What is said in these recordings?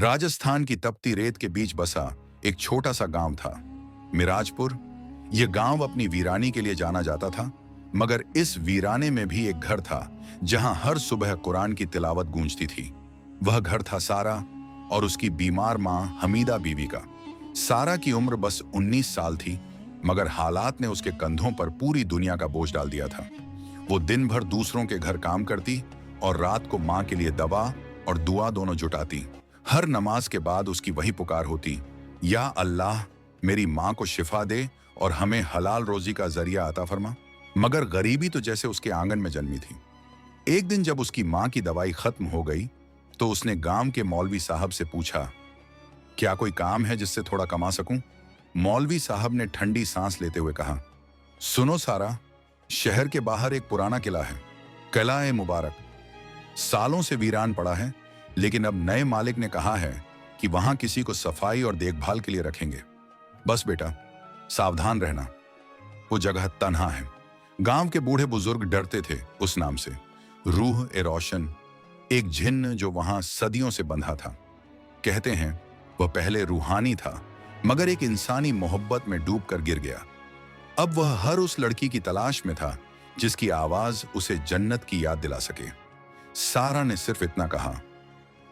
राजस्थान की तपती रेत के बीच बसा एक छोटा सा गांव था, मिराजपुर। यह गांव अपनी वीरानी के लिए जाना जाता था, मगर इस वीराने में भी एक घर था जहां हर सुबह कुरान की तिलावत गूंजती थी। वह घर था सारा और उसकी बीमार मां हमीदा बीवी का। सारा की उम्र बस 19 साल थी, मगर हालात ने उसके कंधों पर पूरी दुनिया का बोझ डाल दिया था। वो दिन भर दूसरों के घर काम करती और रात को मां के लिए दवा और दुआ दोनों जुटाती। हर नमाज के बाद उसकी वही पुकार होती, या अल्लाह, मेरी मां को शिफा दे और हमें हलाल रोजी का जरिया अता फरमा। मगर गरीबी तो जैसे उसके आंगन में जन्मी थी। एक दिन जब उसकी मां की दवाई खत्म हो गई तो उसने गांव के मौलवी साहब से पूछा, क्या कोई काम है जिससे थोड़ा कमा सकूं? मौलवी साहब ने ठंडी सांस लेते हुए कहा, सुनो सारा, शहर के बाहर एक पुराना किला है, किला-ए मुबारक। सालों से वीरान पड़ा है, लेकिन अब नए मालिक ने कहा है कि वहां किसी को सफाई और देखभाल के लिए रखेंगे। बस बेटा, सावधान रहना, वो जगह तन्हा है। गांव के बूढ़े बुजुर्ग डरते थे उस नाम से। रूह-ए-रोशन, एक जिन्न जो वहां सदियों से बंधा था। कहते हैं वह पहले रूहानी था, मगर एक इंसानी मोहब्बत में डूबकर गिर गया। अब वह हर उस लड़की की तलाश में था जिसकी आवाज उसे जन्नत की याद दिला सके। सारा ने सिर्फ इतना कहा,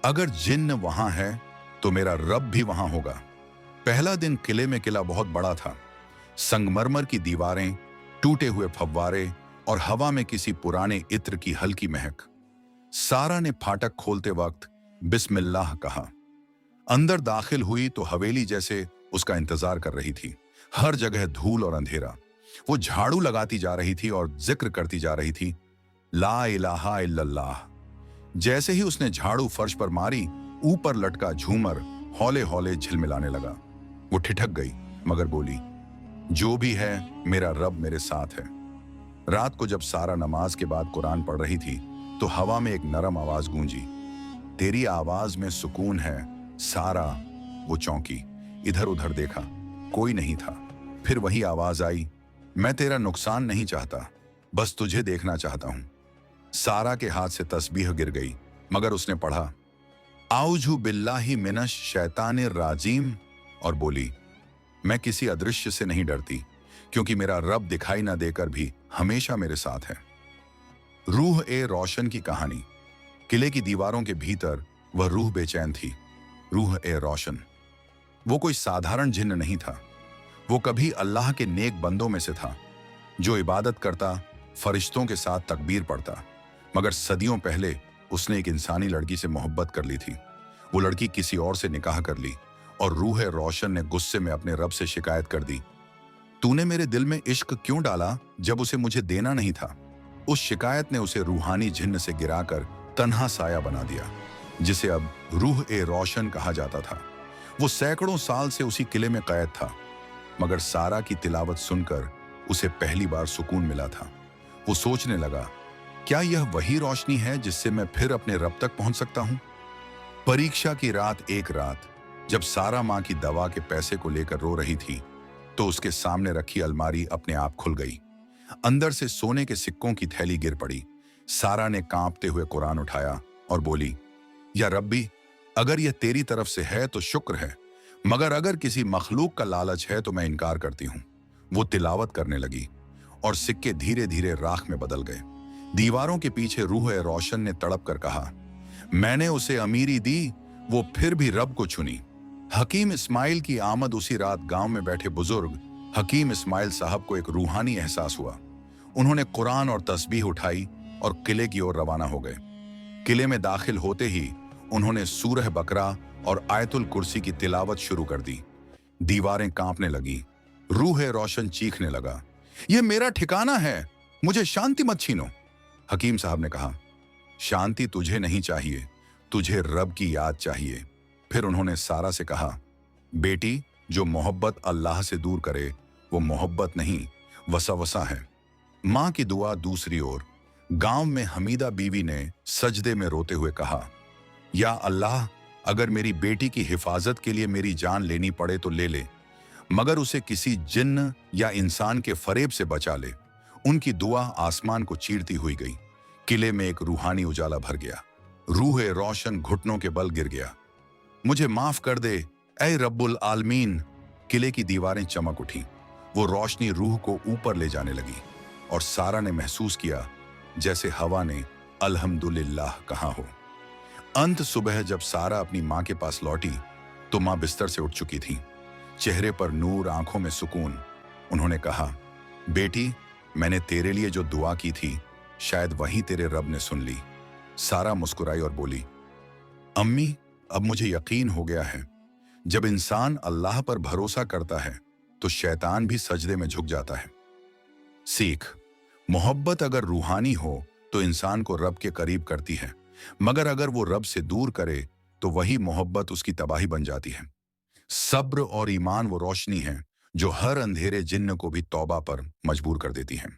अगर जिन्न वहां है तो मेरा रब भी वहां होगा। पहला दिन किले में किला बहुत बड़ा था। संगमरमर की दीवारें, टूटे हुए फव्वारे और हवा में किसी पुराने इत्र की हल्की महक। सारा ने फाटक खोलते वक्त बिस्मिल्लाह कहा। अंदर दाखिल हुई तो हवेली जैसे उसका इंतजार कर रही थी। हर जगह धूल और अंधेरा। वो झाड़ू लगाती जा रही थी और जिक्र करती जा रही थी, ला इलाहा इल्लल्लाह। जैसे ही उसने झाड़ू फर्श पर मारी, ऊपर लटका झूमर हौले हौले झिलमिलाने लगा। वो ठिठक गई, मगर बोली, जो भी है मेरा रब मेरे साथ है। रात को जब सारा नमाज के बाद कुरान पढ़ रही थी तो हवा में एक नरम आवाज गूंजी, तेरी आवाज में सुकून है सारा। वो चौंकी, इधर उधर देखा, कोई नहीं था। फिर वही आवाज आई, मैं तेरा नुकसान नहीं चाहता, बस तुझे देखना चाहता हूं। सारा के हाथ से तस्बीह गिर गई, मगर उसने पढ़ा, आऊजु बिल्लाहि मिनश शैतानिर राजीम, और बोली, मैं किसी अदृश्य से नहीं डरती, क्योंकि मेरा रब दिखाई ना देकर भी हमेशा मेरे साथ है। रूह-ए-रोशन की कहानी। किले की दीवारों के भीतर वह रूह बेचैन थी। रूह-ए-रोशन, वो कोई साधारण जिन्न नहीं था। वो कभी अल्लाह के नेक बंदों में से था, जो इबादत करता, फरिश्तों के साथ तकबीर पढ़ता। मगर सदियों पहले उसने एक इंसानी लड़की से मोहब्बत कर ली थी। वो लड़की किसी और से निकाह कर ली और रूह-ए-रोशन ने गुस्से में अपने रब से शिकायत कर दी, तूने मेरे दिल में इश्क क्यों डाला जब उसे मुझे देना नहीं था? उस शिकायत ने उसे रूहानी जिन्न से गिराकर तन्हा साया बना दिया, जिसे अब रूह-ए-रोशन कहा जाता था। वो सैकड़ों साल से उसी किले में कैद था, मगर सारा की तिलावत सुनकर उसे पहली बार सुकून मिला था। वो सोचने लगा, क्या यह वही रोशनी है जिससे मैं फिर अपने रब तक पहुंच सकता हूं? परीक्षा की रात, एक रात जब सारा मां की दवा के पैसे को लेकर रो रही थी, तो उसके सामने रखी अलमारी अपने आप खुल गई। अंदर से सोने के सिक्कों की थैली गिर पड़ी। सारा ने कांपते हुए कुरान उठाया और बोली, या रब्बी, अगर यह तेरी तरफ से है तो शुक्र है, मगर अगर किसी मखलूक का लालच है तो मैं इनकार करती हूं। वो तिलावत करने लगी और सिक्के धीरे धीरे राख में बदल गए। दीवारों के पीछे रूह-ए-रोशन ने तड़प कर कहा, मैंने उसे अमीरी दी, वो फिर भी रब को चुनी। हकीम इस्माइल की आमद उसी रात गांव में बैठे बुजुर्ग हकीम इस्माइल साहब को एक रूहानी एहसास हुआ। उन्होंने कुरान और तस्बीह उठाई और किले की ओर रवाना हो गए। किले में दाखिल होते ही उन्होंने सूरह बकरा और आयतुल कुर्सी की तिलावत शुरू कर दी। दीवारें कांपने लगी। रूह-ए-रोशन चीखने लगा, यह मेरा ठिकाना है, मुझे शांति मत छीनो। हकीम साहब ने कहा, शांति तुझे नहीं चाहिए, तुझे रब की याद चाहिए। फिर उन्होंने सारा से कहा, बेटी, जो मोहब्बत अल्लाह से दूर करे वो मोहब्बत नहीं, वसा है। मां की दुआ दूसरी ओर। गांव में हमीदा बीवी ने सजदे में रोते हुए कहा, या अल्लाह, अगर मेरी बेटी की हिफाजत के लिए मेरी जान लेनी पड़े तो ले ले, मगर उसे किसी जिन्न या इंसान के फरेब से बचा ले। उनकी दुआ आसमान को चीरती हुई गई। किले में एक रूहानी उजाला भर गया। रूह-ए-रोशन घुटनों के बल गिर गया। मुझे माफ कर दे ऐ रब्बुल आलमीन। किले की दीवारें चमक उठी। वो रोशनी रूह को ऊपर ले जाने लगी और सारा ने महसूस किया जैसे हवा ने अल्हम्दुलिल्लाह कहा हो। अंत सुबह जब सारा अपनी माँ के पास लौटी तो माँ बिस्तर से उठ चुकी थी, चेहरे पर नूर, आंखों में सुकून। उन्होंने कहा, बेटी, मैंने तेरे लिए जो दुआ की थी शायद वही तेरे रब ने सुन ली। सारा मुस्कुराई और बोली, अम्मी, अब मुझे यकीन हो गया है, जब इंसान अल्लाह पर भरोसा करता है तो शैतान भी सजदे में झुक जाता है। सीख, मोहब्बत अगर रूहानी हो तो इंसान को रब के करीब करती है, मगर अगर वो रब से दूर करे तो वही मोहब्बत उसकी तबाही बन जाती है। सब्र और ईमान वो रोशनी है जो हर अंधेरे जिन्न को भी तौबा पर मजबूर कर देती है।